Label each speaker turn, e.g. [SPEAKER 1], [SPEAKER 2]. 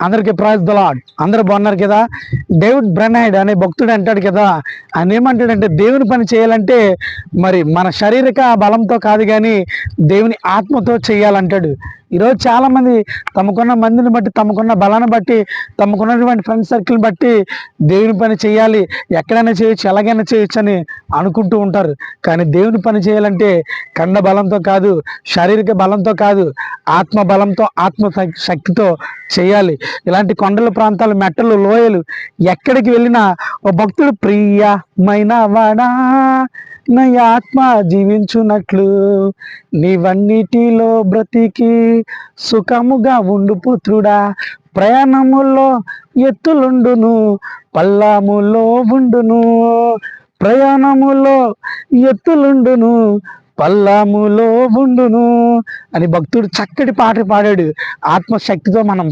[SPEAKER 1] అందరికీ praise the lord. అందరూ బాగున్నారు కదా. డేవిడ్ బ్రెనైడ్ అనే భక్తుడు అంటాడు కదా, ఆయన ఏమంటాడంటే దేవుని పని చేయాలంటే మరి మన శారీరక బలంతో కాదు కానీ దేవుని ఆత్మతో చేయాలంటాడు. ఈరోజు చాలామంది తమకున్న మందిని బట్టి, తమకున్న బలాన్ని బట్టి, తమకున్నటువంటి ఫ్రెండ్ సర్కిల్ని బట్టి దేవుని పని చేయాలి, ఎక్కడైనా చేయొచ్చు, ఎలాగైనా చేయొచ్చు అని అనుకుంటూ ఉంటారు. కానీ దేవుని పని చేయాలంటే కండ బలంతో కాదు, శారీరక బలంతో కాదు, ఆత్మ బలంతో, ఆత్మ శక్తితో చేయాలి. ఇలాంటి కొండల ప్రాంతాలు, మెట్టలు, లోయలు ఎక్కడికి వెళ్ళినా ఓ భక్తుడు ప్రియమైన వాడా నా ఆత్మ జీవించున్నట్లు నీవన్నిటిలో బ్రతికి సుఖముగా ఉండు పుత్రుడా, ప్రయాణములో ఎత్తులుండును పల్లాములో ఉండును, ప్రయాణములో ఎత్తులుండును పల్లాములో ఉండును అని భక్తుడు చక్కటి పాట పాడాడు. ఆత్మశక్తితో మనం